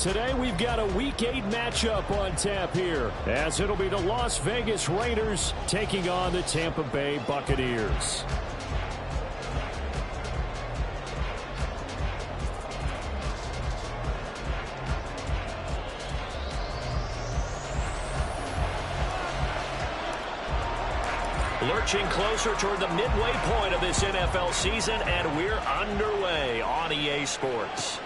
today we've got a Week 8 matchup on tap here, as it'll be the Las Vegas Raiders taking on the Tampa Bay Buccaneers. Lurching closer toward the midway point of this NFL season, and we're underway on EA Sports.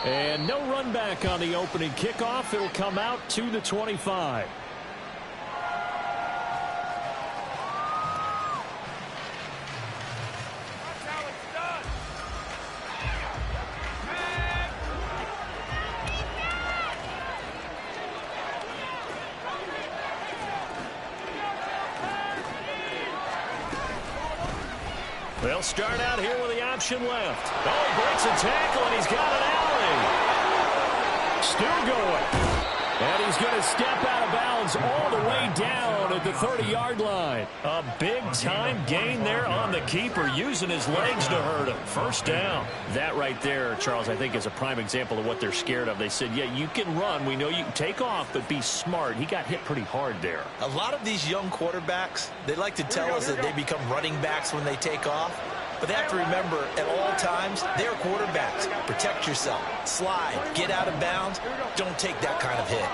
And no run back on the opening kickoff. It'll come out to the 25. They'll start out here with the option left. Oh, he breaks a tackle, and he's got an alley. Still going. And he's going to step out of bounds all the way down at the 30-yard line. A big-time gain there on the keeper, using his legs to hurt him. First down. That right there, Charles, I think is a prime example of what they're scared of. They said, yeah, you can run. We know you can take off, but be smart. He got hit pretty hard there. A lot of these young quarterbacks, they like to tell us that they become running backs when they take off. But they have to remember, at all times, they're quarterbacks. Protect yourself. Slide. Get out of bounds. Don't take that kind of hit.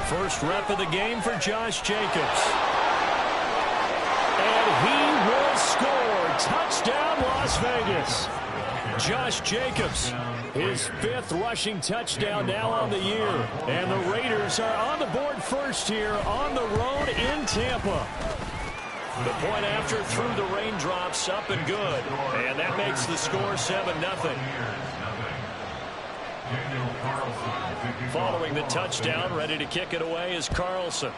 First rep of the game for Josh Jacobs. And he will score. Touchdown, Las Vegas. Josh Jacobs, his 5th rushing touchdown now on the year. And the Raiders are on the board first here on the road in Tampa. The point after through the raindrops, up and good. And that makes the score 7-0. Following the touchdown, ready to kick it away is Carlson.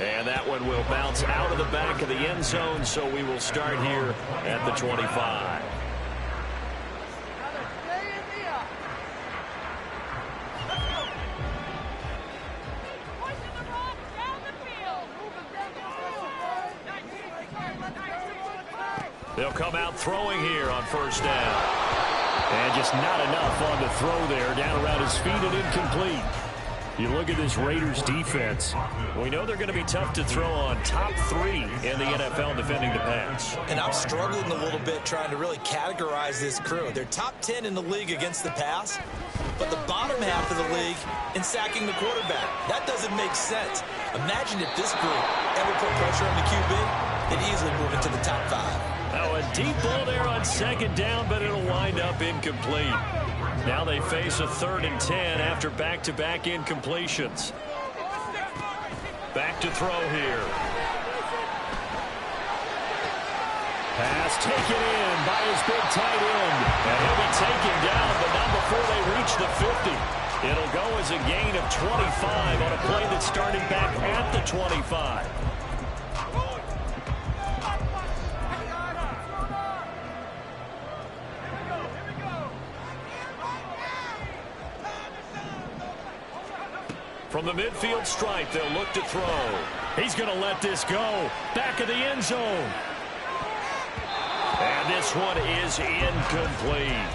And that one will bounce out of the back of the end zone, so we will start here at the 25. They'll come out throwing here on first down. And just not enough on the throw there, down around his feet and incomplete. You look at this Raiders defense. We know they're going to be tough to throw on. Top 3 in the NFL defending the pass. And I'm struggling a little bit trying to really categorize this crew. They're top 10 in the league against the pass, but the bottom half of the league in sacking the quarterback. That doesn't make sense. Imagine if this group ever put pressure on the QB, they'd easily move into the top 5. Oh, a deep ball there on second down, but it'll wind up incomplete. Now they face a 3rd and 10 after back-to-back incompletions. Back to throw here. Pass taken in by his big tight end. And he'll be taken down, but not before they reach the 50. It'll go as a gain of 25 on a play that started back at the 25. From the midfield stripe, they'll look to throw. He's going to let this go. Back of the end zone. And this one is incomplete.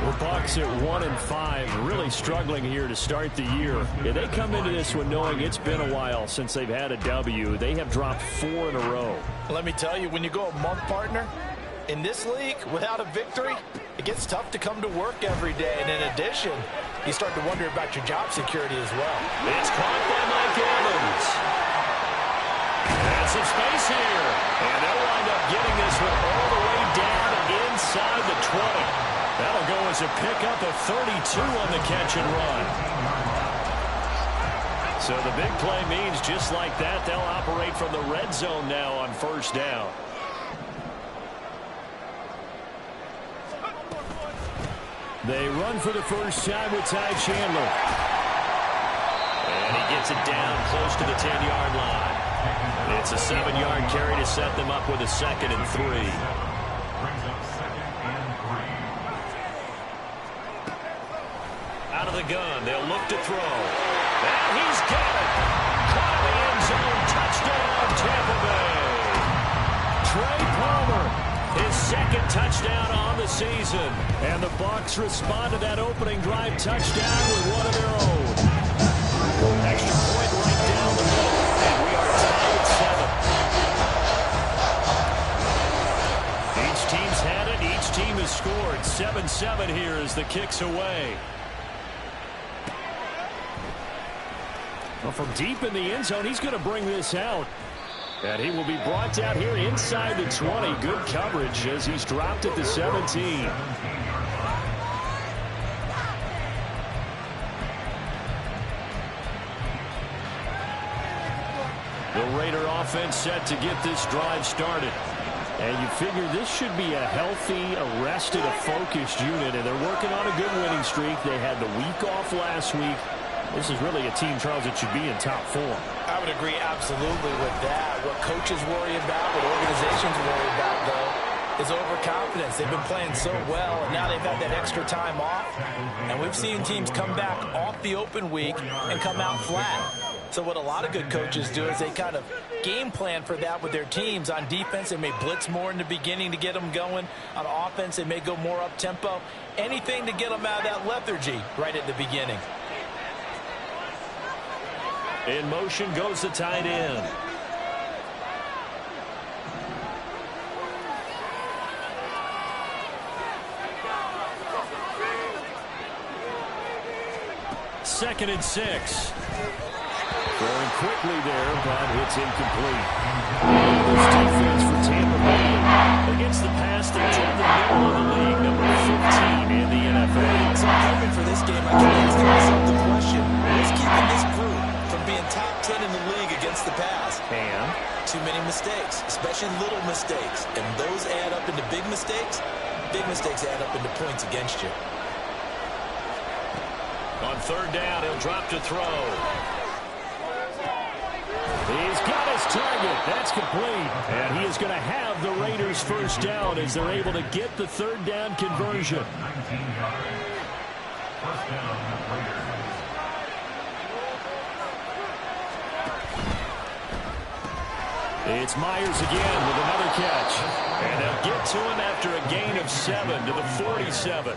The Bucs at 1-5, really struggling here to start the year. Yeah, they come into this one knowing it's been a while since they've had a W. They have dropped 4 in a row. Let me tell you, when you go a month, partner, in this league, without a victory, it gets tough to come to work every day. And in addition, you start to wonder about your job security as well. It's caught by Mike Evans. And some space here. And they'll wind up getting this one all the way down inside the 20. That'll go as a pickup of 32 on the catch and run. So the big play means just like that, they'll operate from the red zone now on first down. They run for the first time with Ty Chandler. And he gets it down close to the 10-yard line. It's a 7-yard carry to set them up with a 2nd and 3. Out of the gun, they'll look to throw. And he's got it. Caught in the end zone. Touchdown, Tampa Bay. touchdown on the season. And the Bucs respond to that opening drive touchdown with one of their own. Extra point right down the middle. And we are tied at 7. Each team's had it. Each team has scored. 7-7 here as the kick's away. Well, from deep in the end zone, he's going to bring this out. And he will be brought down here inside the 20. Good coverage as he's dropped at the 17. The Raider offense set to get this drive started. And you figure this should be a healthy, arrested, a focused unit. And they're working on a good winning streak. They had the week off last week. This is really a team, Charles, that should be in top form. I would agree absolutely with that. What coaches worry about, what organizations worry about, though, is overconfidence. They've been playing so well, and now they've had that extra time off. And we've seen teams come back off the open week and come out flat. So what a lot of good coaches do is they kind of game plan for that with their teams. On defense, they may blitz more in the beginning to get them going. On offense, they may go more up-tempo. Anything to get them out of that lethargy right at the beginning. In motion goes the tight end. Second and 6. Going quickly there, but it's incomplete. This defense for Tampa Bay against the pass, they're toward the middle of the league, number 15 in the NFL. So I'm hoping for this game, I can ask myself the question, what's keeping this group from being top 10 in the league against the pass? And too many mistakes, especially little mistakes. And those add up into big mistakes. Big mistakes add up into points against you. On third down, he'll drop to throw. He's got his target. That's complete. And he is going to have the Raiders first down as they're able to get the third down conversion. It's Myers again with another catch. And they'll get to him after a gain of 7 to the 47.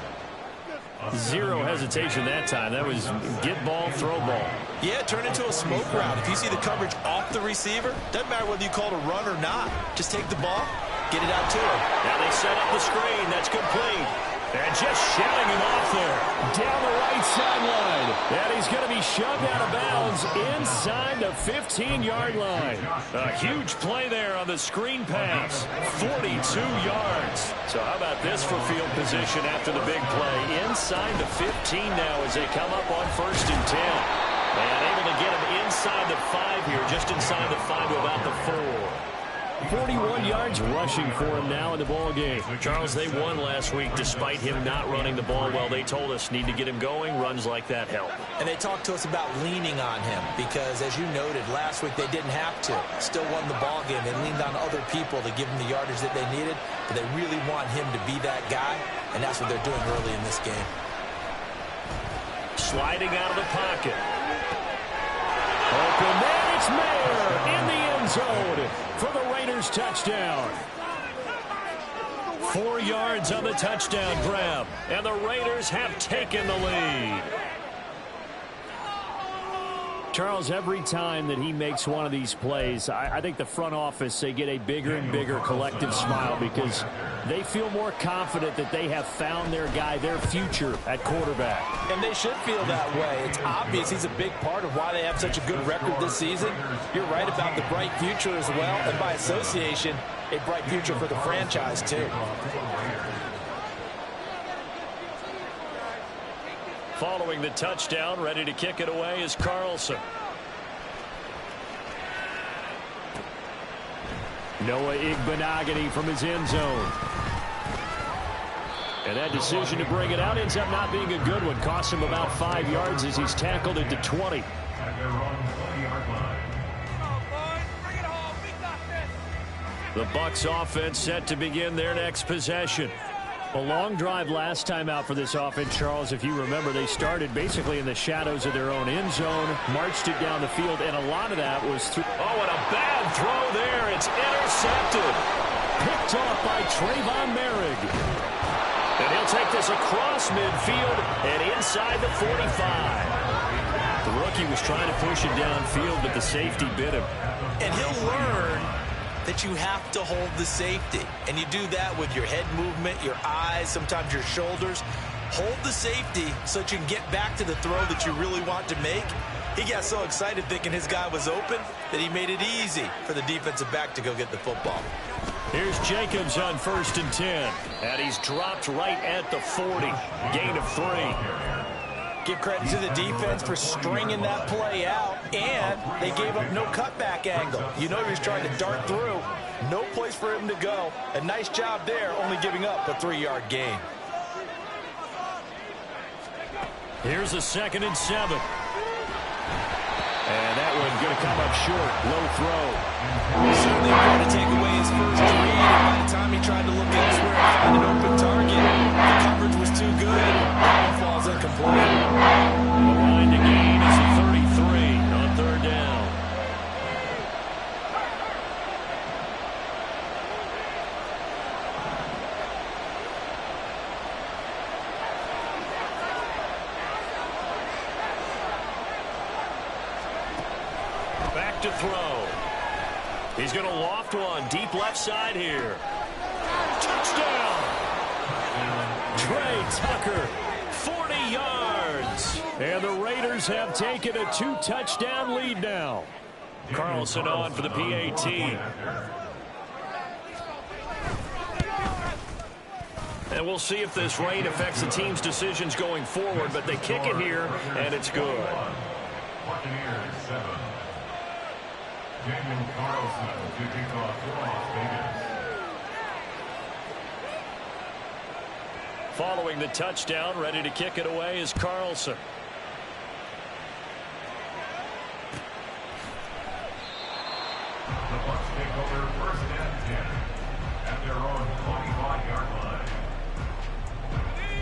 Zero hesitation that time. That was get ball, throw ball. Yeah, turn into a smoke route. If you see the coverage off the receiver, doesn't matter whether you call it a run or not. Just take the ball, get it out to him. Now they set up the screen. That's complete. And just shouting him off there. Down the right sideline. And he's going to be shoved out of bounds inside the 15-yard line. A huge play there on the screen pass. 42 yards. So how about this for field position after the big play? Inside the 15 now as they come up on first and 10. And able to get him inside the 5 here, just inside the 5 to about the 4. 41 yards rushing for him now in the ball game. Charles, they won last week despite him not running the ball well. They told us need to get him going. Runs like that help. And they talked to us about leaning on him because, as you noted, last week they didn't have to. Still won the ball game. They leaned on other people to give them the yardage that they needed, but they really want him to be that guy, and that's what they're doing early in this game. Sliding out of the pocket. Open man, it's Mayer in the end zone for the Raiders touchdown. 4 yards on the touchdown grab, and the Raiders have taken the lead. Charles, every time that he makes one of these plays, I think the front office, they get a bigger and bigger collective smile because they feel more confident that they have found their guy, their future at quarterback. And they should feel that way. It's obvious he's a big part of why they have such a good record this season. You're right about the bright future as well, and by association, a bright future for the franchise too. Following the touchdown, ready to kick it away is Carlson. Noah Igbenogany from his end zone. And that decision to bring it out ends up not being a good one. Costs him about 5 yards as he's tackled into 20. The Bucs offense set to begin their next possession. A long drive last time out for this offense, Charles. If you remember, they started basically in the shadows of their own end zone, marched it down the field, and a lot of that was through. Oh, and a bad throw there. It's intercepted. picked off by Trayvon Merrick. And he'll take this across midfield and inside the 45. The rookie was trying to push it downfield, but the safety bit him. And he'll learn that you have to hold the safety. And you do that with your head movement, your eyes, sometimes your shoulders. Hold the safety so that you can get back to the throw that you really want to make. He got so excited thinking his guy was open that he made it easy for the defensive back to go get the football. Here's Jacobs on 1st and 10. And he's dropped right at the 40. Gain of 3. Give credit to the defense for stringing that play out, and they gave up no cutback angle. You know he was trying to dart through. No place for him to go. A nice job there, only giving up a 3-yard gain. Here's a 2nd and 7. And that one going to come up short. Low throw. Certainly wanted to take away his first read, and by the time he tried to look elsewhere and find an open target, the coverage was too good. That one falls incomplete. The line to gain is a 33 on 3rd down. Back to throw. He's going to loft one deep left side here. Touchdown! Trey Tucker, 40 yards. And the Raiders have taken a 2-touchdown lead now. Carlson on for the PAT. And we'll see if this rain affects the team's decisions going forward, but they kick it here, and it's good. Daniel Carlson to kick off for Las Vegas. Following the touchdown, ready to kick it away is Carlson. The Bucs take over 1st and 10 at their own 25-yard line.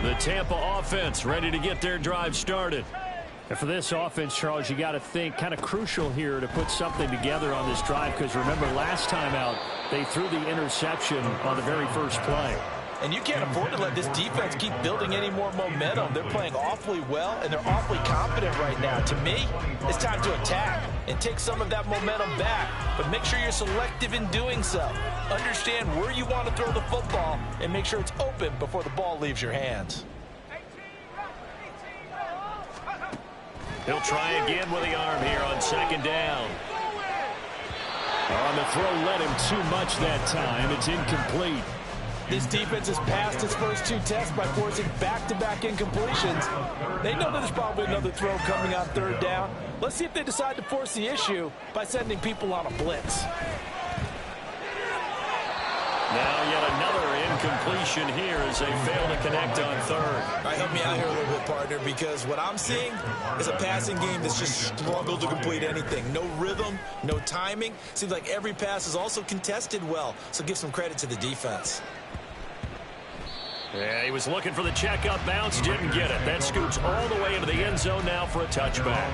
The Tampa offense ready to get their drive started. And for this offense, Charles, you got to think kind of crucial here to put something together on this drive, because remember last time out they threw the interception on the very first play. And you can't afford to let this defense keep building any more momentum. They're playing awfully well, and they're awfully confident right now. To me, it's time to attack and take some of that momentum back. But make sure you're selective in doing so. Understand where you want to throw the football and make sure it's open before the ball leaves your hands. He'll try again with the arm here on 2nd down. On the throw led him too much that time. It's incomplete. This defense has passed its first 2 tests by forcing back-to-back incompletions. They know that there's probably another throw coming on 3rd down. Let's see if they decide to force the issue by sending people on a blitz. Now yet another incompletion here as they fail to connect on 3rd. All right, help me out here a little bit, partner, because what I'm seeing is a passing game that's just struggled to complete anything. No rhythm, no timing. Seems like every pass is also contested well, so give some credit to the defense. Yeah, he was looking for the check-up bounce, didn't get it. That scoots all the way into the end zone now for a touchback.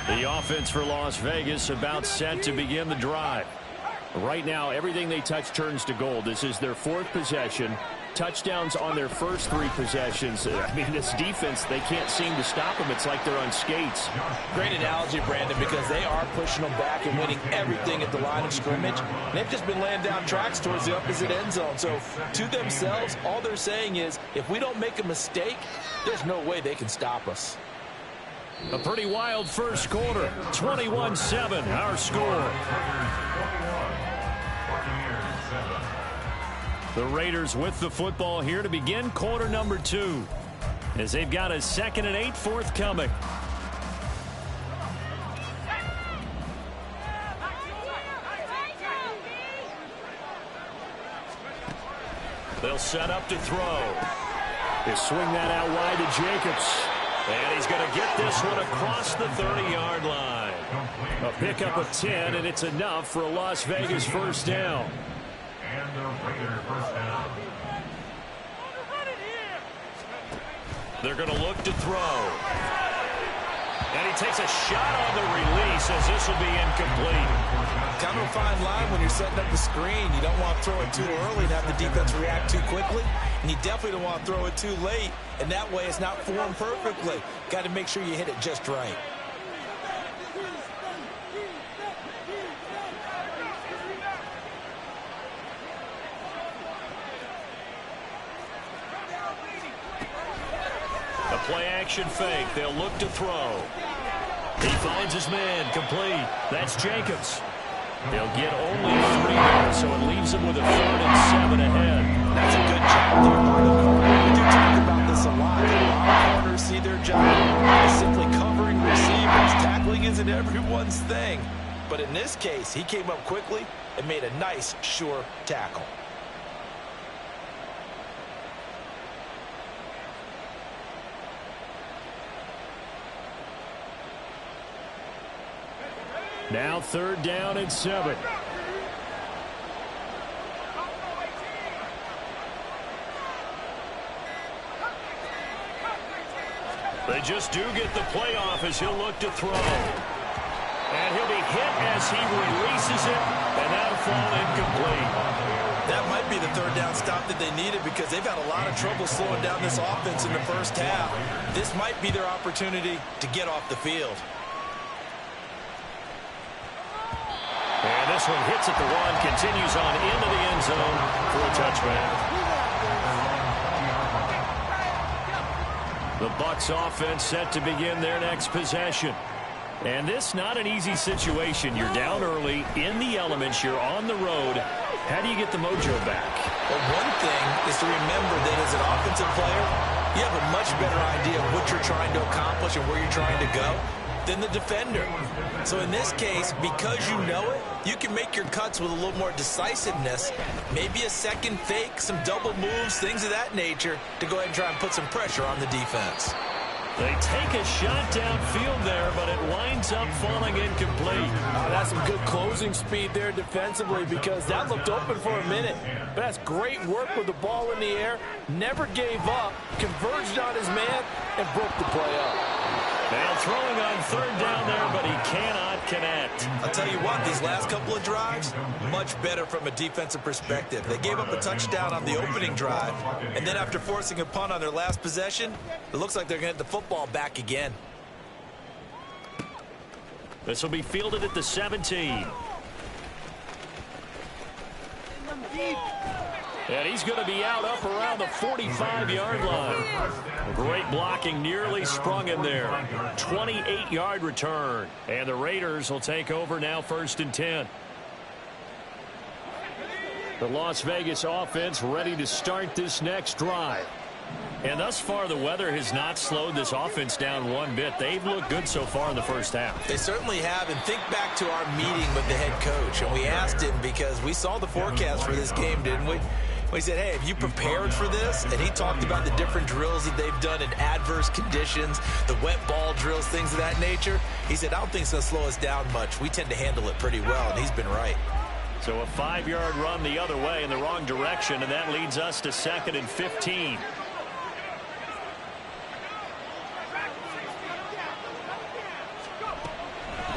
The offense for Las Vegas about set to begin the drive. Right now, everything they touch turns to gold. This is their 4th possession. Touchdowns on their first 3 possessions. I mean, this defense, they can't seem to stop them. It's like they're on skates. Great analogy, Brandon, because they are pushing them back and winning everything at the line of scrimmage. They've just been laying down tracks towards the opposite end zone. So, to themselves, all they're saying is, if we don't make a mistake, there's no way they can stop us. A pretty wild first quarter. 21-7, our score. The Raiders with the football here to begin quarter number 2, as they've got a 2nd and 8 forthcoming. They'll set up to throw. They swing that out wide to Jacobs. And he's going to get this one across the 30-yard line. A pickup of 10, and it's enough for a Las Vegas first down. And the Raider first down. They're going to look to throw. And he takes a shot on the release as this will be incomplete. Kind of a fine line when you're setting up the screen. You don't want to throw it too early and have the defense react too quickly. And you definitely don't want to throw it too late. And that way it's not formed perfectly. Got to make sure you hit it just right. A play-action fake. They'll look to throw. He finds his man. Complete. That's Jacobs. They'll get only 3 there, so it leaves them with a 3rd and 7 ahead. That's a good job there by the corner. We do talk about this a lot. A lot of corners see their job as simply covering receivers. Tackling isn't everyone's thing. But in this case, he came up quickly and made a nice, sure tackle. Now 3rd down and 7. They just do get the playoff as he'll look to throw. And he'll be hit as he releases it, and that'll fall incomplete. That might be the 3rd down stop that they needed because they've had a lot of trouble slowing down this offense in the first half. This might be their opportunity to get off the field. And this one hits at the 1, continues on into the end zone for a touchback. The Bucs offense set to begin their next possession. And this not an easy situation. You're down early, in the elements, you're on the road. How do you get the mojo back? Well, one thing is to remember that as an offensive player, you have a much better idea of what you're trying to accomplish and where you're trying to go than the defender. So in this case, because you know it, you can make your cuts with a little more decisiveness, maybe a second fake, some double moves, things of that nature, to go ahead and try and put some pressure on the defense. They take a shot downfield there, but it winds up falling incomplete. That's some good closing speed there defensively because that looked open for a minute. But that's great work with the ball in the air. Never gave up, converged on his man, and broke the play up. Now throwing on 3rd down there, but he cannot connect. I'll tell you what, these last couple of drives, much better from a defensive perspective. They gave up a touchdown on the opening drive, and then after forcing a punt on their last possession, it looks like they're going to get the football back again. This will be fielded at the 17. And he's going to be out up around the 45-yard line. Great blocking, nearly sprung him there. 28-yard return. And the Raiders will take over now 1st and 10. The Las Vegas offense ready to start this next drive. And thus far, the weather has not slowed this offense down one bit. They've looked good so far in the first half. They certainly have. And think back to our meeting with the head coach. And we asked him because we saw the forecast for this game, didn't we? We said, hey, have you prepared for this? And he talked about the different drills that they've done in adverse conditions, the wet ball drills, things of that nature. He said, I don't think it's going to slow us down much. We tend to handle it pretty well, and he's been right. So a 5-yard run the other way in the wrong direction, and that leads us to 2nd and 15.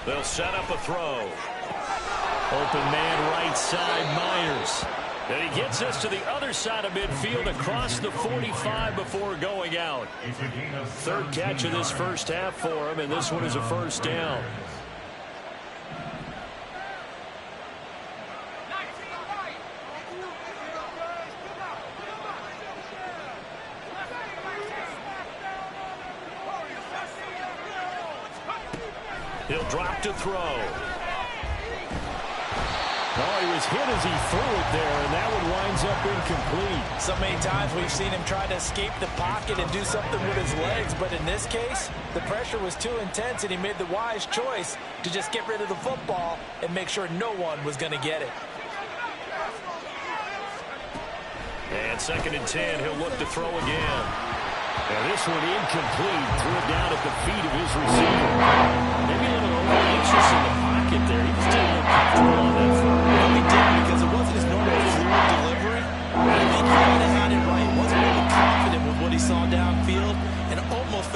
They'll set up a throw. Open man right side, Myers. And he gets us to the other side of midfield across the 45 before going out. 3rd catch of this first half for him, and this one is a 1st down. He'll drop to throw. Oh, he was hit as he threw it there, and that one winds up incomplete. So many times we've seen him try to escape the pocket and do something with his legs, but in this case, the pressure was too intense, and he made the wise choice to just get rid of the football and make sure no one was going to get it. And 2nd and 10, he'll look to throw again. And this one incomplete. Threw it down at the feet of his receiver. Maybe a little over-anxious in the pocket there. He just didn't look comfortable on that throw. Well, he didn't because it wasn't his normal fluid delivery. I think he might have had it right. He wasn't really confident with what he saw downfield. And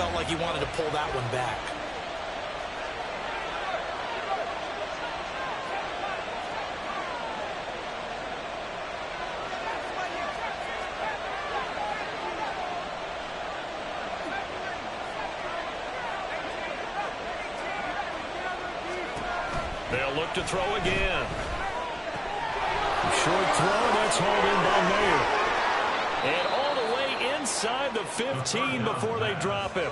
felt like he wanted to pull that one back. They'll look to throw again. Short throw, that's hauled in by Mayer. And all the way inside the 15 before they drop him.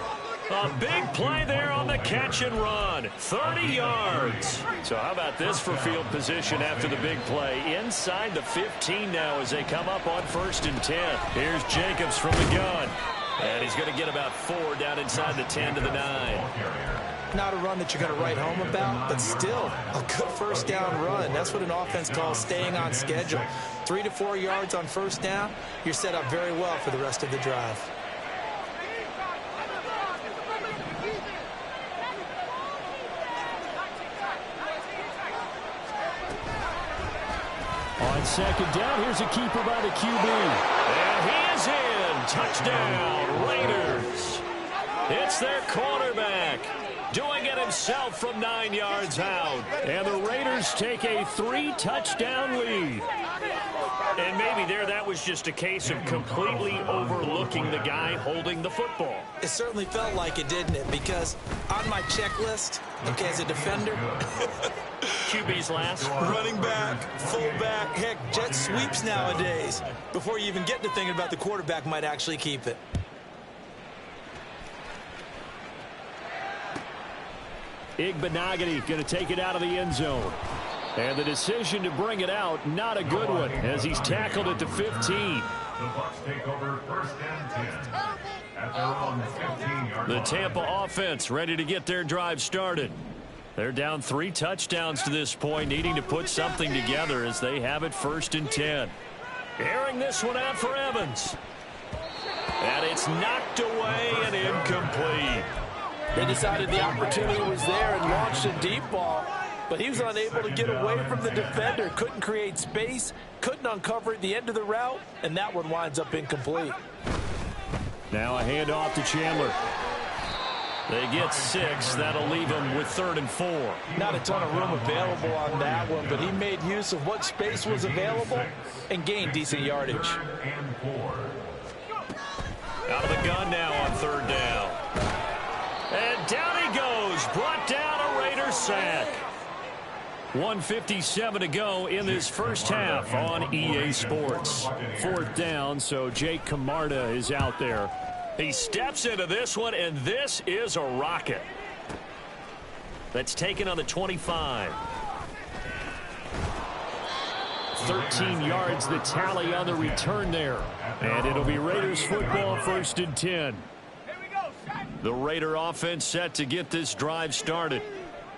A big play there on the catch and run. 30 yards. So how about this for field position after the big play? Inside the 15 now as they come up on 1st and 10. Here's Jacobs from the gun. And he's going to get about 4 down inside the 10 to the 9. Not a run that you're going to write home about, but still a good first down run. That's what an offense calls staying on schedule. 3 to 4 yards on first down, you're set up very well for the rest of the drive. On 2nd down, here's a keeper by the QB. And he is in. Touchdown, Raiders. It's their quarterback doing it himself from 9 yards out. And the Raiders take a 3-touchdown lead. And maybe there that was just a case of completely overlooking the guy holding the football. It certainly felt like it, didn't it? Because on my checklist, okay, as a defender, QB's last. running back, fullback, heck, jet sweeps nowadays. Before you even get to thinking about the quarterback might actually keep it. Igbenogany going to take it out of the end zone. And the decision to bring it out, not a good one, as he's tackled at the 15. The Bucs take over 1st and 10 at their own 15-yard line. The Tampa offense ready to get their drive started. They're down 3 touchdowns to this point, needing to put something together as they have it 1st and 10. Airing this one out for Evans. And it's knocked away and incomplete. They decided the opportunity was there and launched a deep ball, but he was unable to get away from the defender. Couldn't create space, couldn't uncover at the end of the route, and that one winds up incomplete. Now a handoff to Chandler. They get 6. That'll leave them with 3rd and 4. Not a ton of room available on that one, but he made use of what space was available and gained decent yardage. And 4. Out of the gun now on 3rd down. And down he goes. Brought down a Raiders sack. 1:57 to go in this first half on EA Sports. 4th down, so Jake Camarda is out there. He steps into this one, and this is a rocket. That's taken on the 25. 13 yards the tally on the return there. And it'll be Raiders football 1st and 10. The Raider offense set to get this drive started.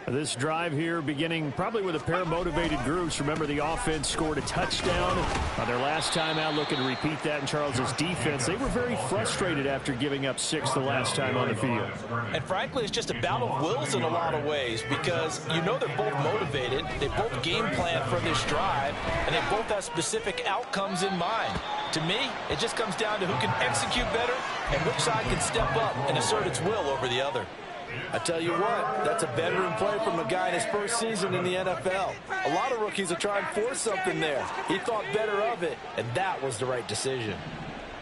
This drive here beginning probably with a pair of motivated groups. Remember, the offense scored a touchdown on their last time out, looking to repeat that in Charles's defense. They were very frustrated after giving up 6 the last time on the field. And frankly, it's just a battle of wills in a lot of ways, because you know they're both motivated, they both game plan for this drive, and they both have specific outcomes in mind. To me, it just comes down to who can execute better and which side can step up and assert its will over the other. I tell you what, that's a veteran play from a guy in his first season in the NFL. A lot of rookies are trying to force something there. He thought better of it, and that was the right decision.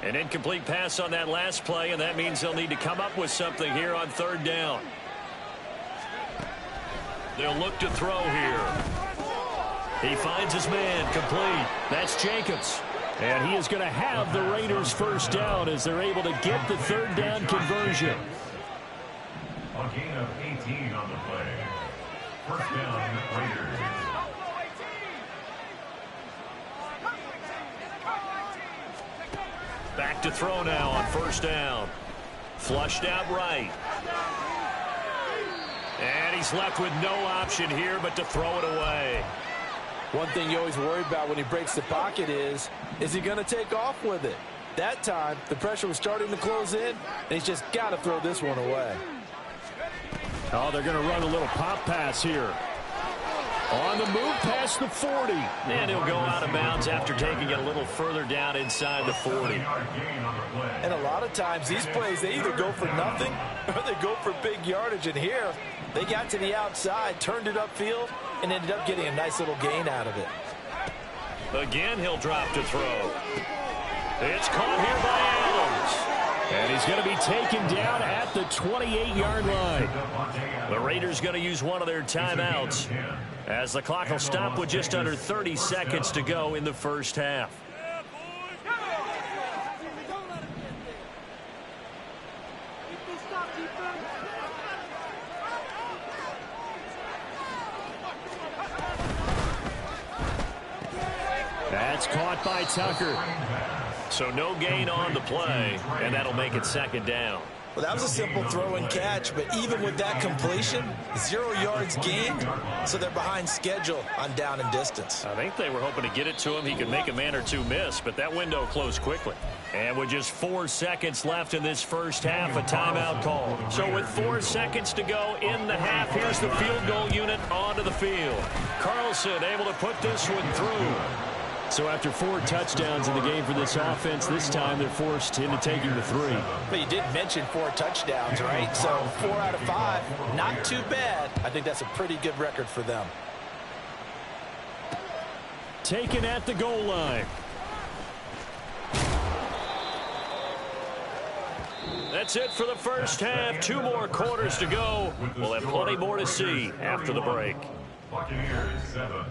An incomplete pass on that last play, and that means they'll need to come up with something here on 3rd down. They'll look to throw here. He finds his man, complete. That's Jacobs. And he is going to have the Raiders first down as they're able to get the 3rd down conversion. A gain of 18 on the play. 1st down, Raiders. Back to throw now on 1st down. Flushed out right. And he's left with no option here but to throw it away. One thing you always worry about when he breaks the pocket is he going to take off with it? That time, the pressure was starting to close in, and he's just got to throw this one away. Oh, they're going to run a little pop pass here. On the move past the 40. And he'll go out of bounds after taking it a little further down inside the 40. And a lot of times these plays, they either go for nothing or they go for big yardage. And here, they got to the outside, turned it upfield, and ended up getting a nice little gain out of it. Again, he'll drop to throw. It's caught here by Adams. And he's going to be taken down at the 28-yard line. The Raiders going to use one of their timeouts as the clock will stop with just under 30 seconds to go in the first half. That's caught by Tucker. So no gain on the play, and that'll make it second down. Well, that was a simple throw and catch, but even with that completion, 0 yards gained, so they're behind schedule on down and distance. I think they were hoping to get it to him. He could make a man or two miss, but that window closed quickly. And with just 4 seconds left in this first half, a timeout call. So with 4 seconds to go in the half, here's the field goal unit onto the field. Carlson able to put this one through. So after 4 touchdowns in the game for this offense, this time they're forced into taking the 3. But you did mention 4 touchdowns, right? So 4 out of 5, not too bad. I think that's a pretty good record for them. Taken at the goal line. That's it for the first half. 2 more quarters to go. We'll have plenty more to see after the break. Buccaneers 7.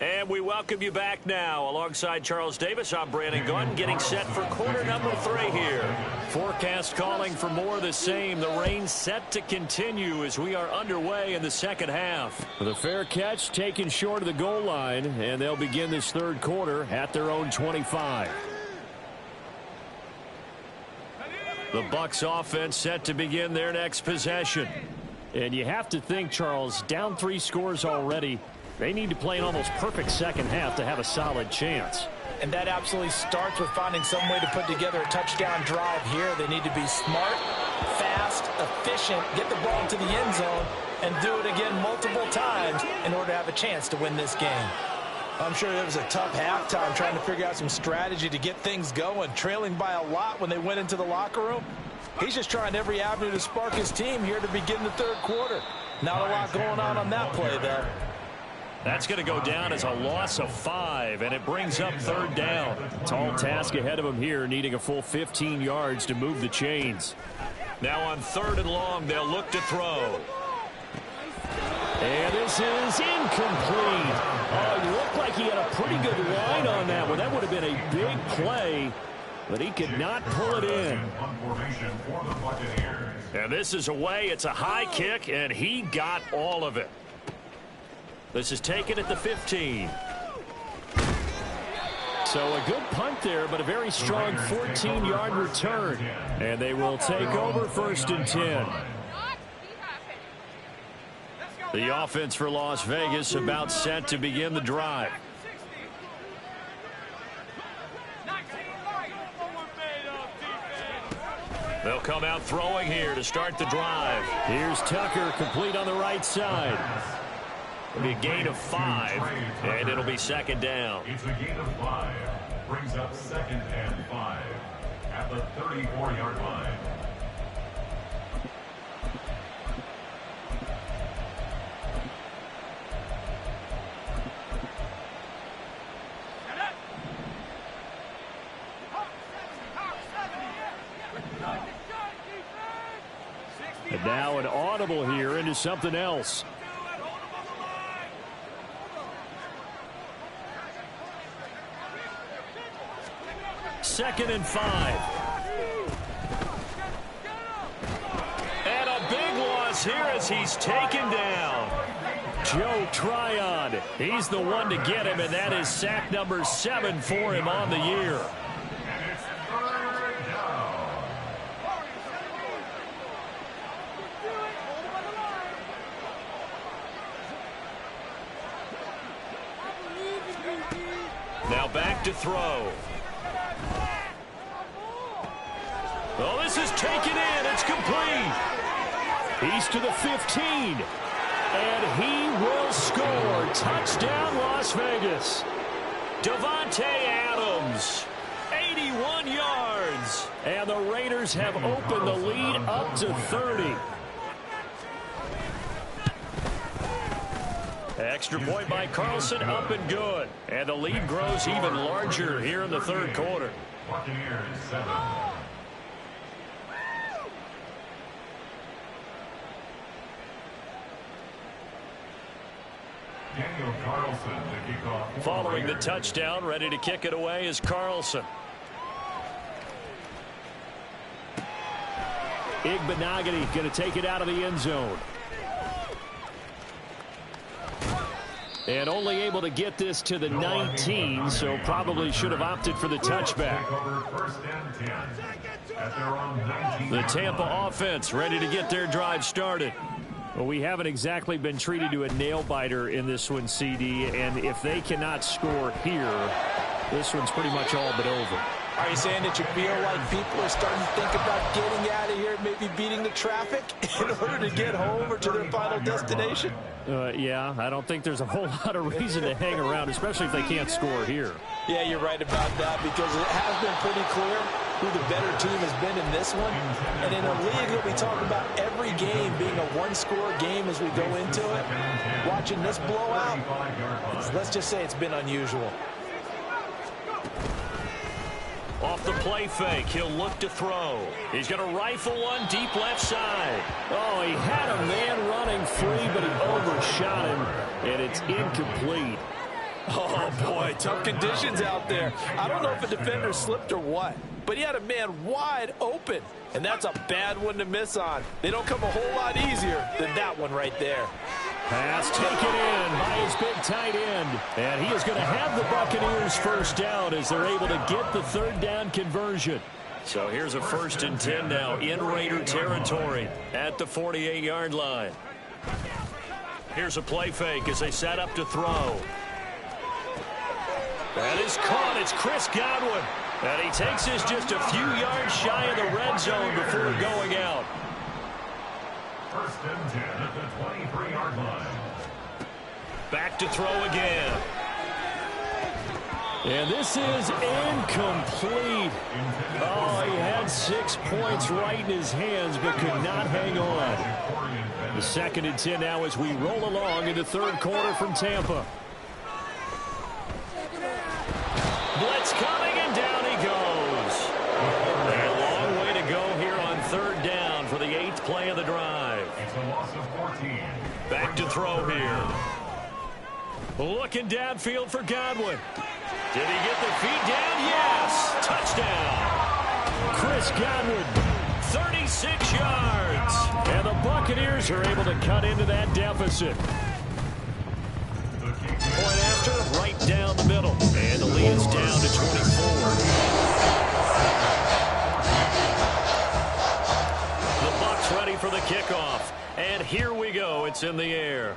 And we welcome you back now. Alongside Charles Davis, I'm Brandon Gunn, getting set for quarter number 3 here. Forecast calling for more of the same. The rain set to continue as we are underway in the second half. The fair catch taken short of the goal line, and they'll begin this third quarter at their own 25. The Bucs offense set to begin their next possession. And you have to think, Charles, down 3 scores already. They need to play an almost perfect second half to have a solid chance. And that absolutely starts with finding some way to put together a touchdown drive here. They need to be smart, fast, efficient, get the ball into the end zone, and do it again multiple times in order to have a chance to win this game. I'm sure it was a tough halftime trying to figure out some strategy to get things going, trailing by a lot when they went into the locker room. He's just trying every avenue to spark his team here to begin the third quarter. Not a lot going on that play, though. That's going to go down as a loss of 5, and it brings up third down. Tall task ahead of him here, needing a full 15 yards to move the chains. Now on 3rd and long, they'll look to throw. And this is incomplete. Oh, it looked like he had a pretty good line on that one. That would have been a big play, but he could not pull it in. And this is away. It's a high kick, and he got all of it. This is taken at the 15. So a good punt there, but a very strong 14-yard return. And they will take over 1st and 10. The offense for Las Vegas about set to begin the drive. They'll come out throwing here to start the drive. Here's Tucker, complete on the right side. It'll be a gain of 5, and it'll be second down. It's a gain of 5. Brings up 2nd and 5 at the 34-yard line. And now an audible here into something else. Second and 5. And a big loss here as he's taken down. Joe Tryon. He's the one to get him, and that is sack number 7 for him on the year. back to throw. Oh, this is taken in. It's complete. He's to the 15. And he will score. Touchdown, Las Vegas. Davante Adams, 81 yards. And the Raiders have opened the lead up to 30. Extra point by Carlson, up and good. And the lead grows even larger here in the third quarter. Buccaneers 7. Daniel Carlson, the kickoff. Following the touchdown, ready to kick it away is Carlson. Igbenogany going to take it out of the end zone. And only able to get this to the 19, so probably should have opted for the touchback. The Tampa offense ready to get their drive started. Well, we haven't exactly been treated to a nail-biter in this one, CD, and if they cannot score here, this one's pretty much all but over. Are you saying that you feel like people are starting to think about getting out of here, maybe beating the traffic in order to get home or to their final destination? Yeah, I don't think there's a whole lot of reason to hang around, especially if they can't score here. Yeah, you're right about that, because it has been pretty clear who the better team has been in this one. And in a league that we talk about every game being a one-score game as we go into it, watching this blowout, let's just say it's been unusual. Off the play fake, he'll look to throw. He's going to rifle one deep left side. Oh, he had a man running free, but he overshot him, and it's incomplete. Oh, boy, tough conditions out there. I don't know if a defender slipped or what, but he had a man wide open, and that's a bad one to miss on. They don't come a whole lot easier than that one right there. Pass taken in by his big tight end. And he is going to have the Buccaneers first down as they're able to get the third down conversion. So here's a 1st and 10 now in Raider territory at the 48-yard line. Here's a play fake as they set up to throw. That is caught. It's Chris Godwin. And he takes this just a few yards shy of the red zone before going out. 1st and 10 at the 23-yard line. Back to throw again. And this is incomplete. Oh, he had 6 points right in his hands, but could not hang on. The 2nd and 10 now as we roll along in the third quarter from Tampa. Blitz coming, and down he goes. A long way to go here on 3rd down for the 8th play of the drive. It's a loss of 14. Back to throw here. Looking downfield for Godwin. Did he get the feet down? Yes! Touchdown! Chris Godwin, 36 yards. and the Buccaneers are able to cut into that deficit. Point after, right down the middle. And the lead is down to 24. The Bucs ready for the kickoff. And here we go. It's in the air.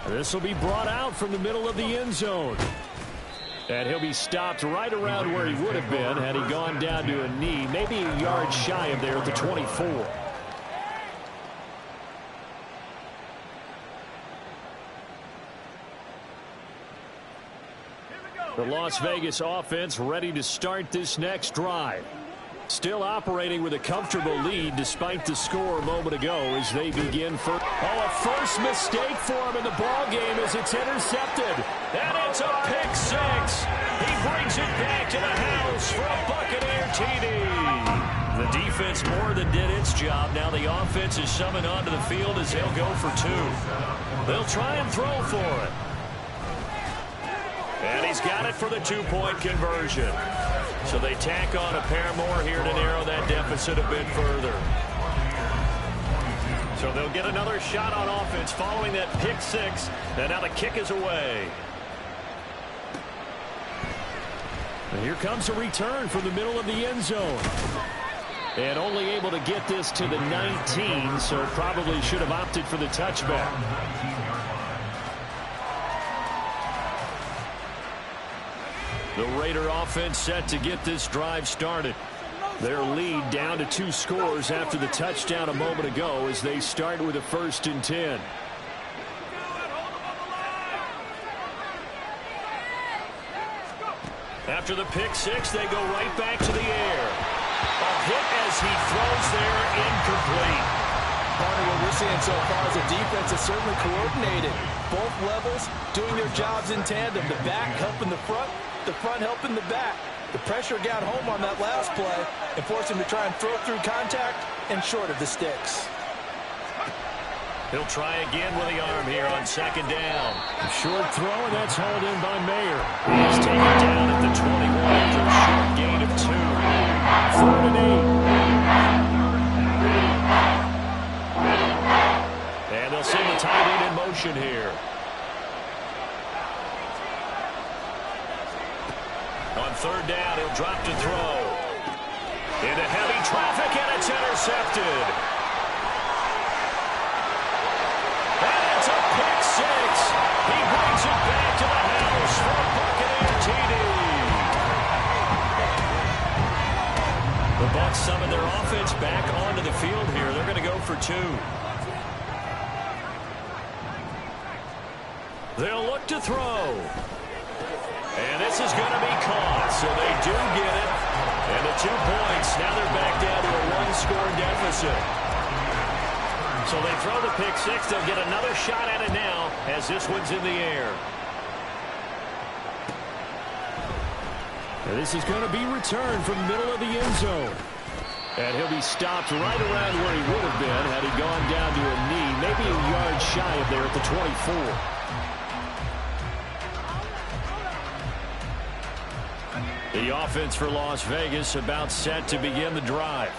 This will be brought out from the middle of the end zone. And he'll be stopped right around where he would have been had he gone down to a knee, maybe a yard shy of there at the 24. The Las Vegas offense ready to start this next drive. Still operating with a comfortable lead despite the score a moment ago as they begin first. Oh, a first mistake for him in the ball game as it's intercepted. And it's a pick six. He brings it back to the house for a Buccaneer TD. The defense more than did its job. Now the offense is summoned onto the field as they'll go for 2. They'll try and throw for it. And he's got it for the 2-point conversion. So they tack on a pair more here to narrow that deficit a bit further. So they'll get another shot on offense following that pick six. And now the kick is away. And here comes a return from the middle of the end zone. And only able to get this to the 19, so probably should have opted for the touchback. The Raider offense set to get this drive started. Their lead down to 2 scores after the touchdown a moment ago as they start with a 1st and 10. After the pick six, they go right back to the air. A hit as he throws there, incomplete. Partner, what we're seeing so far is the defense is certainly coordinated. Both levels doing their jobs in tandem. The back helping the front helping the back. The pressure got home on that last play and forced him to try and throw through contact and short of the sticks. He'll try again with the arm here on 2nd down. A short throw, and that's hauled in by Mayer. He's taken down at the 21 after a short gain of 2. 3rd and 8. And they'll send the tight end in motion here. On 3rd down, he'll drop to throw. Into heavy traffic, and it's intercepted. And it's a pick six. He brings it back to the house for a Buccaneer TD. The Bucs summon their offense back onto the field here. They're going to go for 2. They'll look to throw. And this is going to be caught, so they do get it. And the 2 points, now they're back down to a 1-score deficit. So they throw the pick six. They'll get another shot at it now as this one's in the air. And this is going to be returned from the middle of the end zone. And he'll be stopped right around where he would have been had he gone down to a knee, maybe a yard shy of there at the 24. The offense for Las Vegas about set to begin the drive.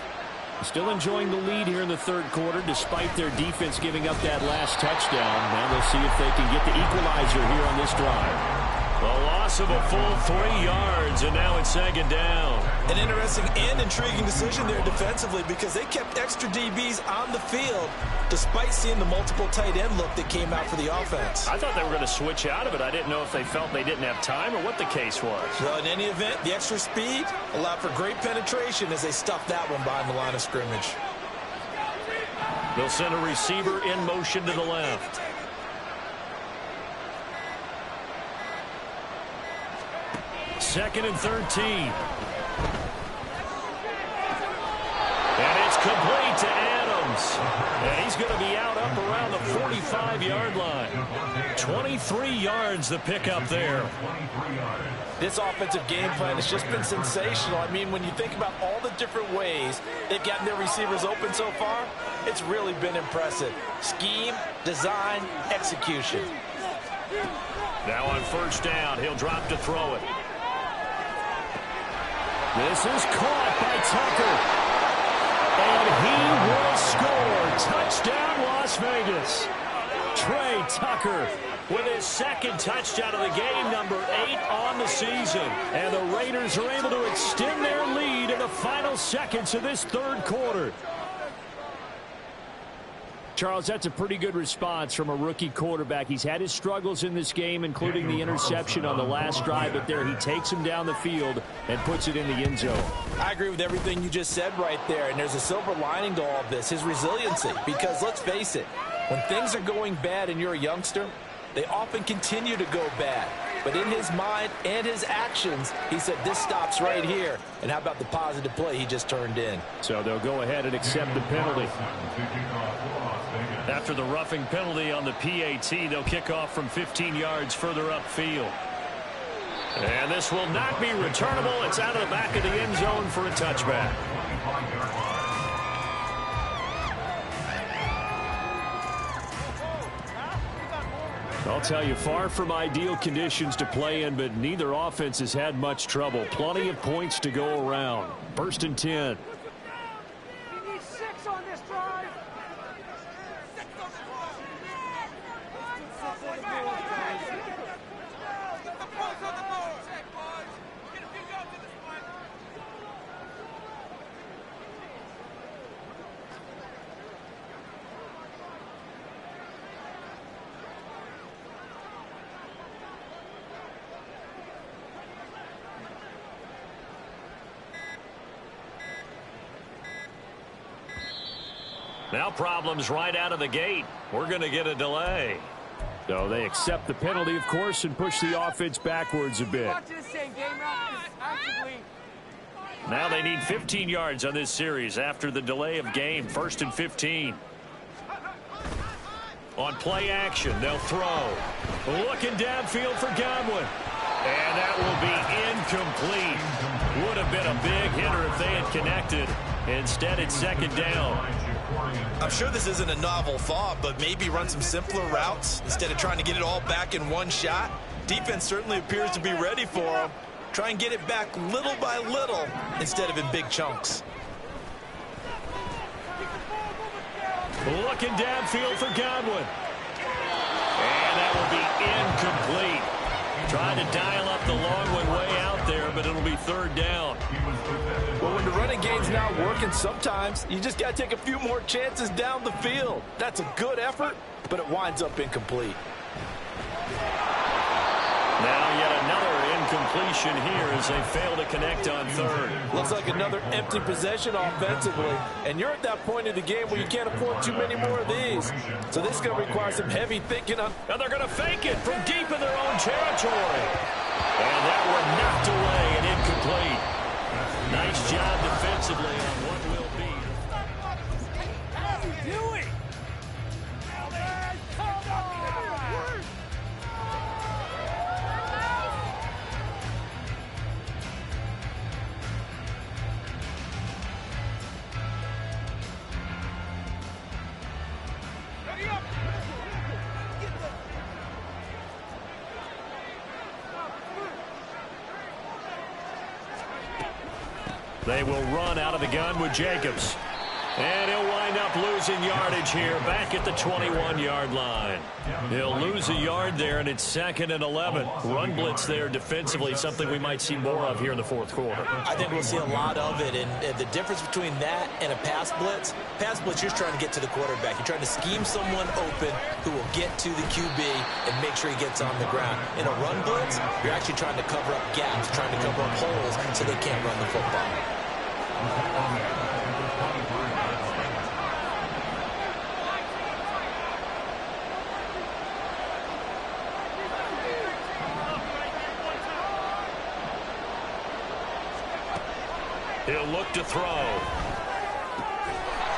Still enjoying the lead here in the 3rd quarter despite their defense giving up that last touchdown. Now they'll see if they can get the equalizer here on this drive. The loss of a full 3 yards, and now it's 2nd down. An interesting and intriguing decision there defensively because they kept extra DBs on the field despite seeing the multiple tight end look that came out for the offense. I thought they were going to switch out of it. I didn't know if they felt they didn't have time or what the case was. Well, in any event, the extra speed allowed for great penetration as they stuffed that one behind the line of scrimmage. They'll send a receiver in motion to the left. Second and 13. And it's complete to Adams. And he's going to be out up around the 45-yard line. 23 yards the pickup there. This offensive game plan has just been sensational. I mean, when you think about all the different ways they've gotten their receivers open so far, it's really been impressive. Scheme, design, execution. Now on 1st down, he'll drop to throw it. This is caught by Tucker. And he will score. Touchdown, Las Vegas. Trey Tucker with his 2nd touchdown of the game, number 8 on the season. And the Raiders are able to extend their lead in the final seconds of this 3rd quarter. Charles, that's a pretty good response from a rookie quarterback. He's had his struggles in this game, including the interception on the last drive, but there he takes him down the field and puts it in the end zone. I agree with everything you just said right there, and there's a silver lining to all of this, his resiliency. Because let's face it, when things are going bad and you're a youngster, they often continue to go bad. But in his mind and his actions, he said, this stops right here. And how about the positive play he just turned in? So they'll go ahead and accept the penalty. After the roughing penalty on the PAT, they'll kick off from 15 yards further upfield. And this will not be returnable. It's out of the back of the end zone for a touchback. I'll tell you, far from ideal conditions to play in, but neither offense has had much trouble. Plenty of points to go around. 1st and 10. We need 6 on this drive. Now problems right out of the gate. We're going to get a delay. So they accept the penalty, of course, and push the offense backwards a bit. Now they need 15 yards on this series after the delay of game. 1st and 15. On play action, they'll throw. Looking downfield for Godwin. And that will be incomplete. Would have been a big hitter if they had connected. Instead, it's 2nd down. I'm sure this isn't a novel thought, but maybe run some simpler routes instead of trying to get it all back in one shot. Defense certainly appears to be ready for them. Try and get it back little by little instead of in big chunks. Looking downfield for Godwin. And that will be incomplete. Trying to dial up the long one way out there, but it'll be 3rd down. Well, when the running game's not working, sometimes you just got to take a few more chances down the field. That's a good effort, but it winds up incomplete. Now yet another incompletion here as they fail to connect on 3rd. Looks like another empty possession offensively, and you're at that point in the game where you can't afford too many more of these. So this is going to require some heavy thinking on. And they're going to fake it from deep in their own territory. And that one knocked away and incomplete. Nice job defensively on what will be. How are you doing? They will run out of the gun with Jacobs. And he'll wind up losing yardage here back at the 21-yard line. He'll lose a yard there, and it's 2nd and 11. Run blitz there defensively, something we might see more of here in the 4th quarter. I think we'll see a lot of it, and the difference between that and a pass blitz, you're trying to get to the quarterback. You're trying to scheme someone open who will get to the QB and make sure he gets on the ground. In a run blitz, you're actually trying to cover up gaps, trying to cover up holes so they can't run the football. He'll look to throw.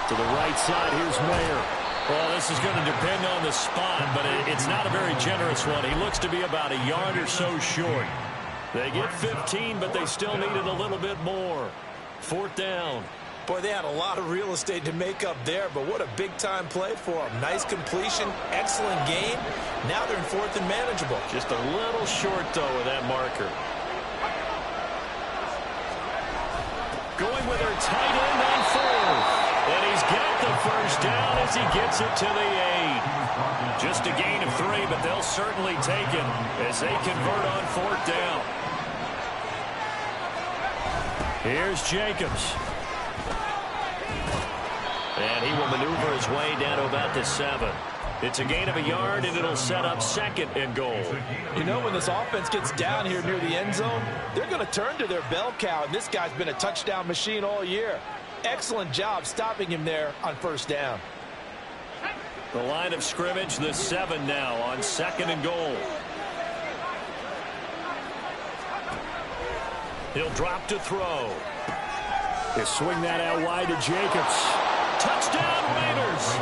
To the right side, here's Mayer. Well, this is going to depend on the spot, but it's not a very generous one. He looks to be about a yard or so short. They get 15, but they still needed a little bit more. 4th down. Boy, they had a lot of real estate to make up there, but what a big-time play for them. Nice completion, excellent game. Now they're in 4th and manageable. Just a little short, though, with that marker. Going with her tight end on 4th. And he's got the 1st down as he gets it to the 8. Just a gain of 3, but they'll certainly take it as they convert on 4th down. Here's Jacobs. And he will maneuver his way down to about the 7. It's a gain of a yard, and it'll set up 2nd and goal. You know, when this offense gets down here near the end zone, they're going to turn to their bell cow, and this guy's been a touchdown machine all year. Excellent job stopping him there on 1st down. The line of scrimmage, the 7 now on 2nd and goal. He'll drop to throw. They swing that out wide to Jacobs. Touchdown, Raiders!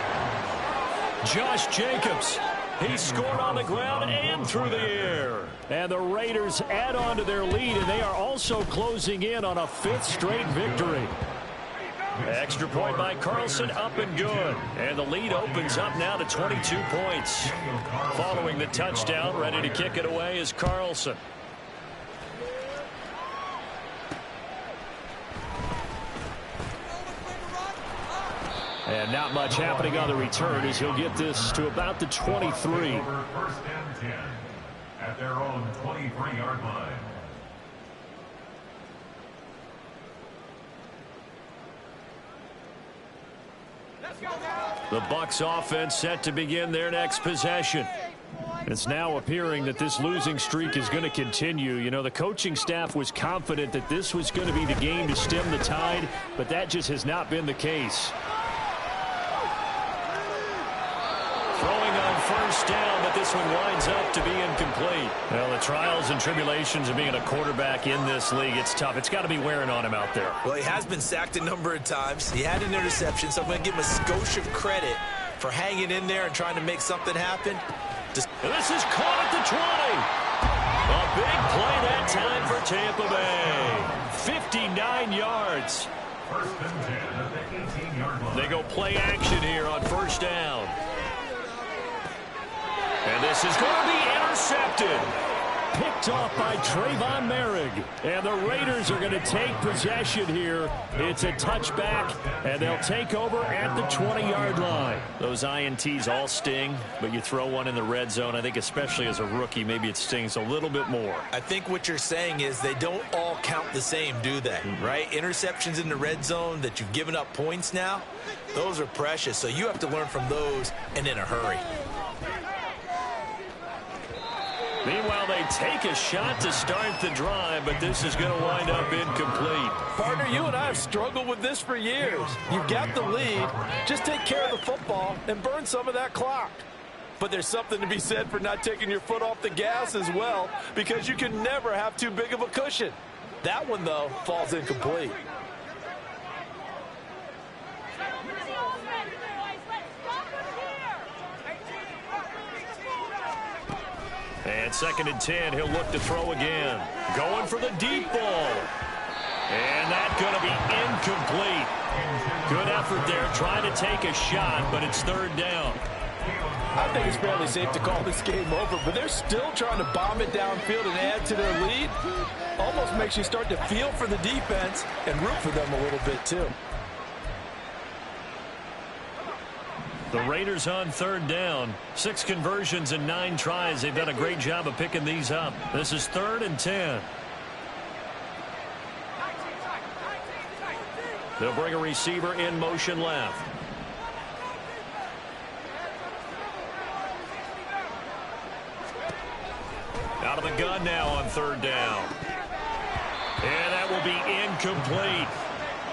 Josh Jacobs. He scored on the ground and through the air. And the Raiders add on to their lead, and they are also closing in on a 5th straight victory. Extra point by Carlson, up and good. And the lead opens up now to 22 points. Following the touchdown, ready to kick it away is Carlson. And not much happening on the return as he'll get this to about the 23. 1st and 10 at their own 23-yard line. The Bucs offense set to begin their next possession. It's now appearing that this losing streak is going to continue. You know, the coaching staff was confident that this was going to be the game to stem the tide, but that just has not been the case. first down, but this one winds up to be incomplete. Well, the trials and tribulations of being a quarterback in this league, it's tough. It's got to be wearing on him out there. Well, he has been sacked a number of times. He had an interception, so I'm going to give him a skosh of credit for hanging in there and trying to make something happen. And this is caught at the 20. A big play that time for Tampa Bay. 59 yards. First and 10 at the 18-yard line. They go play action here on first down. And this is going to be intercepted. Picked off by Trayvon Merrick. And the Raiders are going to take possession here. It's a touchback, and they'll take over at the 20-yard line. Those INTs all sting, but you throw one in the red zone. I think especially as a rookie, maybe it stings a little bit more. I think what you're saying is they don't all count the same, do they? Right? Interceptions in the red zone that you've given up points now, those are precious. So you have to learn from those and in a hurry. Meanwhile, they take a shot to start the drive, but this is going to wind up incomplete. Partner, you and I have struggled with this for years. You've got the lead. Just take care of the football and burn some of that clock. But there's something to be said for not taking your foot off the gas as well, because you can never have too big of a cushion. That one, though, falls incomplete. And second and 10, he'll look to throw again. Going for the deep ball. And that's going to be incomplete. Good effort there, trying to take a shot, but it's third down. I think it's fairly safe to call this game over, but they're still trying to bomb it downfield and add to their lead. Almost makes you start to feel for the defense and root for them a little bit, too. The Raiders on third down. 6 conversions and 9 tries. They've done a great job of picking these up. This is third and 10. They'll bring a receiver in motion left. Out of the gun now on third down. And that will be incomplete.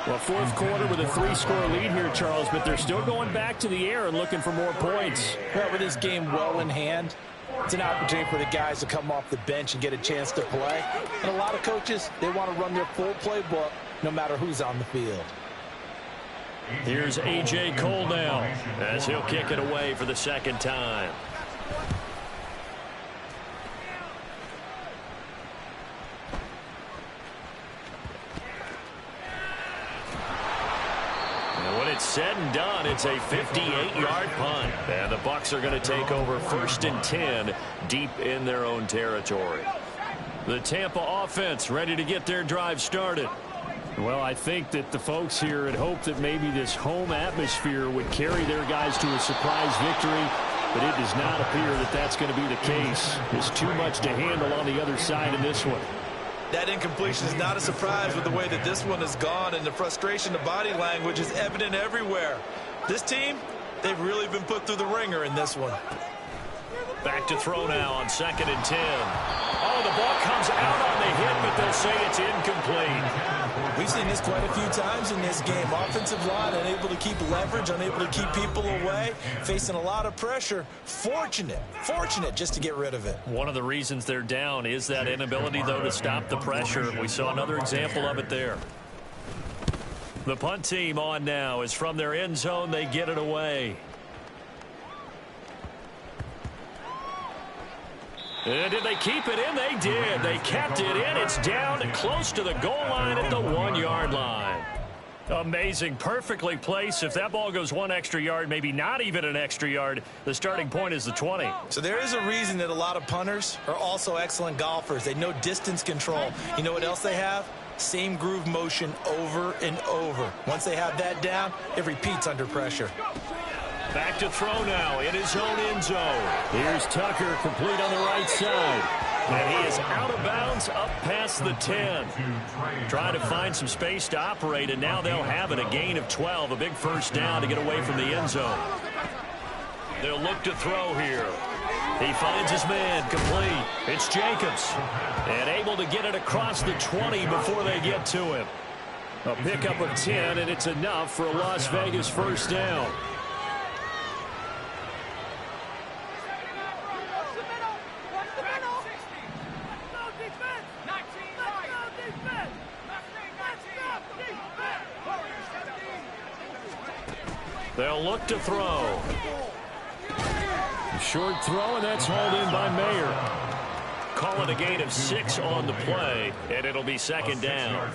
Well, fourth quarter with a 3-score lead here, Charles, but they're still going back to the air and looking for more points. Well, with this game well in hand, it's an opportunity for the guys to come off the bench and get a chance to play. And a lot of coaches, they want to run their full playbook no matter who's on the field. Here's A.J. Cole now as he'll kick it away for the second time. It's said and done, it's a 58-yard punt. And the Bucs are going to take over first and 10 deep in their own territory. The Tampa offense ready to get their drive started. Well, I think that the folks here had hoped that maybe this home atmosphere would carry their guys to a surprise victory, but it does not appear that that's going to be the case. There's too much to handle on the other side in this one. That incompletion is not a surprise with the way that this one has gone, and the frustration, the body language is evident everywhere. This team, they've really been put through the ringer in this one. Back to throw now on second and 10. Oh, the ball comes out on the hit, but they'll say it's incomplete. We've seen this quite a few times in this game. Offensive line unable to keep leverage, unable to keep people away, facing a lot of pressure. Fortunate just to get rid of it. One of the reasons they're down is that inability, though, to stop the pressure. We saw another example of it there. The punt team on now is from their end zone. They get it away. And did they keep it in? They did. They kept it in. It's down close to the goal line at the 1-yard line. Amazing. Perfectly placed. If that ball goes 1 extra yard, maybe not even an extra yard, the starting point is the 20. So there is a reason that a lot of punters are also excellent golfers. They know distance control. You know what else they have? Same groove motion over and over. Once they have that down, it repeats under pressure. Back to throw now in his own end zone. Here's Tucker, complete on the right side. And he is out of bounds up past the 10. Trying to find some space to operate, and now they'll have it. A gain of 12, a big first down to get away from the end zone. They'll look to throw here. He finds his man, complete. It's Jacobs. And able to get it across the 20 before they get to him. A pickup of 10, and it's enough for a Las Vegas first down. They'll look to throw. Short throw, and that's hauled in by Mayer. Call it a gain of 6 on the play, and it'll be second down.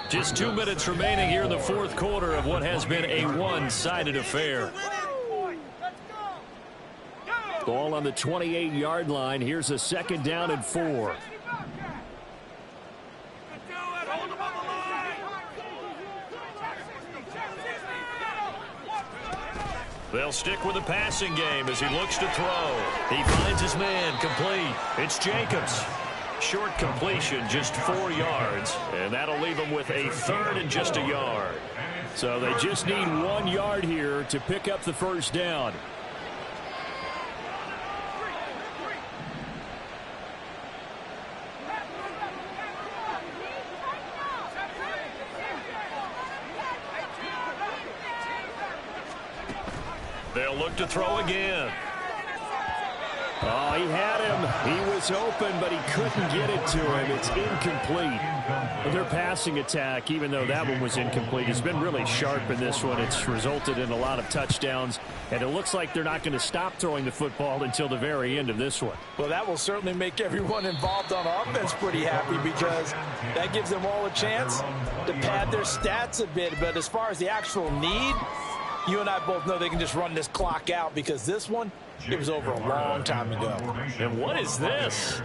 Just 2 minutes remaining here in the fourth quarter of what has been a one-sided affair. Ball on the 28-yard line. Here's a second down and 4. They'll stick with the passing game as he looks to throw. He finds his man, complete. It's Jacobs. Short completion, just 4 yards, and that'll leave him with a third and just a yard. So they just need 1 yard here to pick up the first down. They'll look to throw again. Oh, he had him. He was open, but he couldn't get it to him. It's incomplete. Their passing attack, even though that one was incomplete, has been really sharp in this one. It's resulted in a lot of touchdowns, and it looks like they're not going to stop throwing the football until the very end of this one. Well, that will certainly make everyone involved on offense pretty happy because that gives them all a chance to pad their stats a bit. But as far as the actual need, you and I both know they can just run this clock out because this one, it was over a long time ago. And what is this?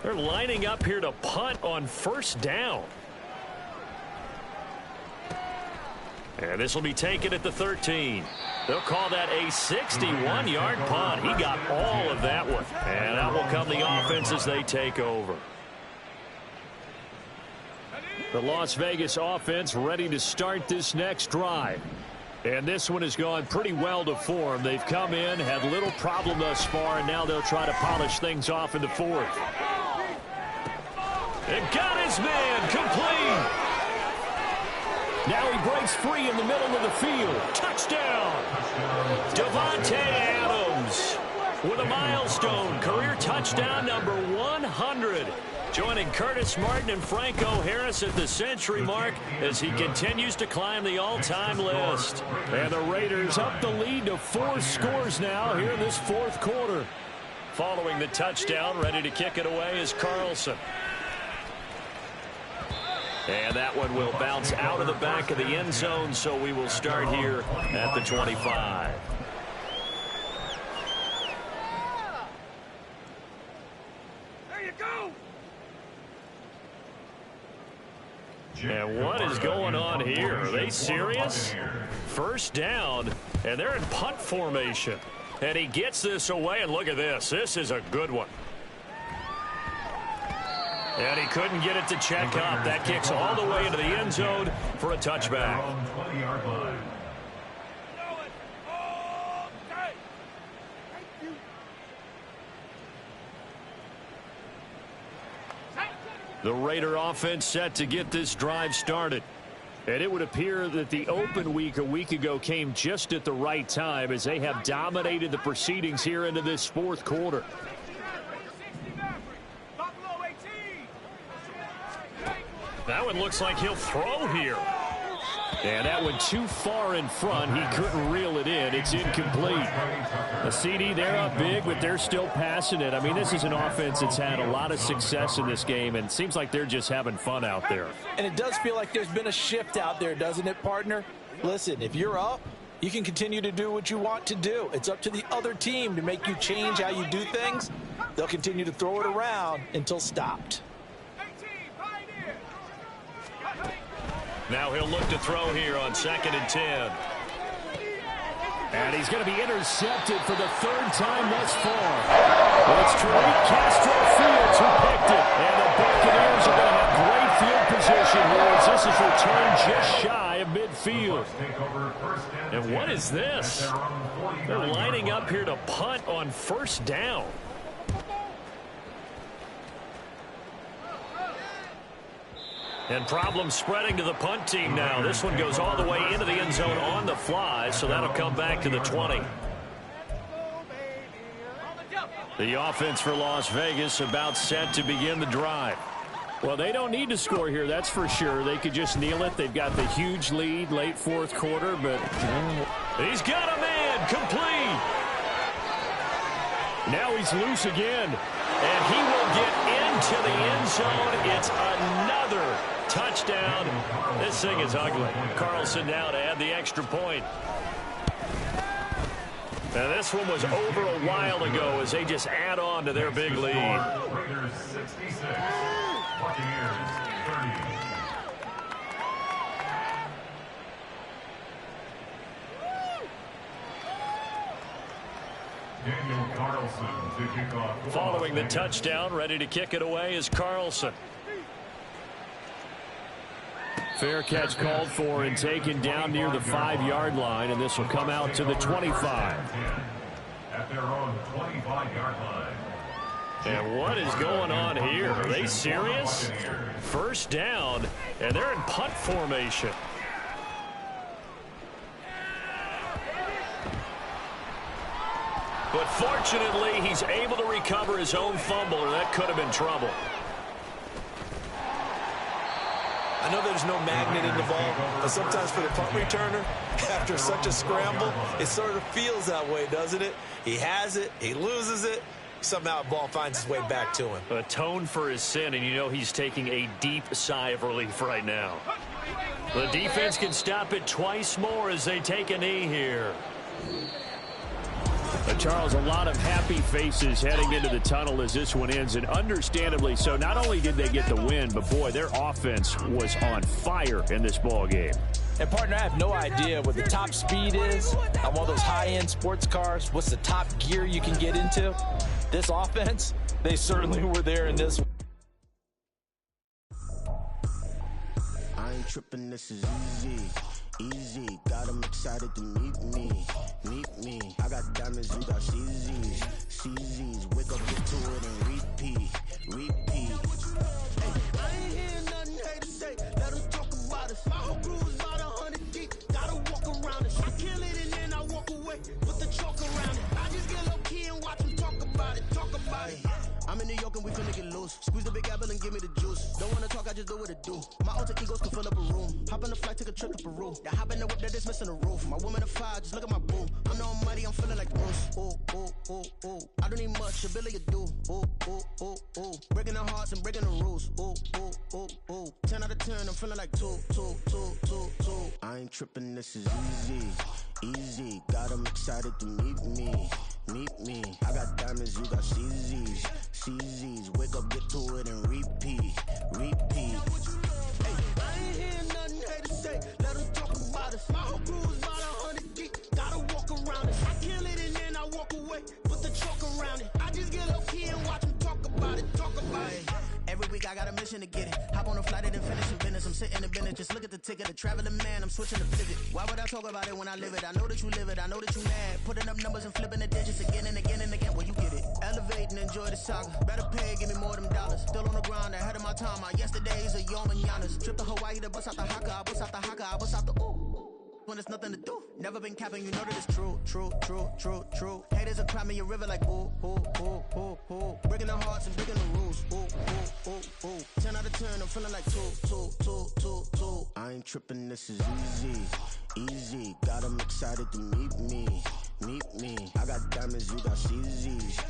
They're lining up here to punt on first down. And this will be taken at the 13. They'll call that a 61-yard punt. He got all of that one. And out will come the offense as they take over. The Las Vegas offense ready to start this next drive. And this one has gone pretty well to form. They've come in, had little problem thus far, and now they'll try to polish things off in the fourth. And got his man complete. Now he breaks free in the middle of the field. Touchdown. Davante Adams with a milestone career touchdown number 100. Joining Curtis Martin and Franco Harris at the century mark as he continues to climb the all-time list. And the Raiders up the lead to 4 scores now here in this fourth quarter. Following the touchdown, ready to kick it away is Carlson. And that one will bounce out of the back of the end zone, so we will start here at the 25. There you go. And what is going on here? Are they serious? First down, and they're in punt formation. And he gets this away, and look at this. This is a good one. And he couldn't get it to check up. That kicks all the way into the end zone for a touchback. The Raider offense set to get this drive started. And it would appear that the open week a week ago came just at the right time as they have dominated the proceedings here into this fourth quarter. That one looks like he'll throw here. And that went too far in front. He couldn't reel it in. It's incomplete. The CD, they're up big, but they're still passing it. I mean, this is an offense that's had a lot of success in this game, and it seems like they're just having fun out there. And it does feel like there's been a shift out there, doesn't it, partner? Listen, if you're up, you can continue to do what you want to do. It's up to the other team to make you change how you do things. They'll continue to throw it around until stopped. Now he'll look to throw here on 2nd and 10. And he's going to be intercepted for the third time thus far. Well, it's Tariq Castro Fields who picked it. And the Buccaneers are going to have great field position here as this is returned just shy of midfield. And what is this? They're lining up here to punt on first down. And problems spreading to the punt team now. This one goes all the way into the end zone on the fly, so that'll come back to the 20. The offense for Las Vegas about set to begin the drive. Well, they don't need to score here, that's for sure. They could just kneel it. They've got the huge lead late fourth quarter, but he's got a man complete. Now he's loose again. And he will get into the end zone. It's another touchdown. This thing is ugly. Carlson now to add the extra point. Now this one was over a while ago as they just add on to their big lead. Raiders 66, Buccaneers 30. Daniel Carlson to kick off. Following the touchdown, ready to kick it away is Carlson. Fair catch called for and taken down near the 5-yard line, and this will come out to the 25. At their own 25-yard line. And what is going on here? Are they serious? First down, and they're in punt formation. But fortunately, he's able to recover his own fumble, or that could have been trouble. I know there's no magnet in the ball, but sometimes for the punt returner, after such a scramble, it sort of feels that way, doesn't it? He has it, he loses it, somehow the ball finds its way back to him. Atoned for his sin, and you know he's taking a deep sigh of relief right now. The defense can stop it twice more as they take a knee here. Charles, a lot of happy faces heading into the tunnel as this one ends, and understandably so. Not only did they get the win, but boy, their offense was on fire in this ball game. And partner, I have no idea what the top speed is on one of those high-end sports cars. What's the top gear you can get into? This offense, they certainly were there in this one. I ain't tripping, this is easy. Easy, got them excited to meet me. I got diamonds, you got CZs. CZs, wake up, get to it and repeat. Hey, I ain't hearing nothing haters say. Let them talk about us. My whole crew is about 100 deep. Gotta walk around it. I kill it and then I walk away with the chalk around it. I just get low key and watch them talk about it. I'm in New York and we finna get loose. Squeeze the big apple and give me the juice. Don't wanna talk, I just do what it do. My alter egos can fill up a room. Hop on the flight, take a trip to Peru. That hop in the whip that is missing the roof. My woman a fire, just look at my boo. I'm the almighty, I'm feeling like Bruce. Ooh. I don't need much, ability to do. Ooh. Breaking the hearts and breaking the rules. Ooh. 10 out of 10, I'm feeling like two. I ain't tripping, this is easy. Got them excited to meet me. I got diamonds, you got CZs. Wake up, get to it and repeat. Hey, I ain't hearing nothing haters say. Let them talk about us. My whole crew is about 100 deep. Gotta walk around it. I kill it and then I walk away with the chalk around it. I just get low key and watch them talk about it. Every week I got a mission to get it. Hop on a flight and then finish in business. I'm sitting in business, just look at the ticket. A traveling man, I'm switching to pivot. Why would I talk about it when I live it? I know that you live it, I know that you mad. Putting up numbers and flipping the digits again and again and again. Well, you get it. Elevate and enjoy the saga. Better pay, give me more of them dollars. Still on the grind, ahead of my time. My yesterdays are yom and yanas. Trip to Hawaii to bust out the haka. I bust out the haka, I bust out the ooh. When there's nothing to do. Never been capping, you know that it's true. Haters are climbing your river like ooh. Breaking the hearts and breaking the rules. Ooh. 10 out of 10, I'm feeling like two. I ain't tripping, this is easy. Got them excited to meet me. I got diamonds, you got CZs.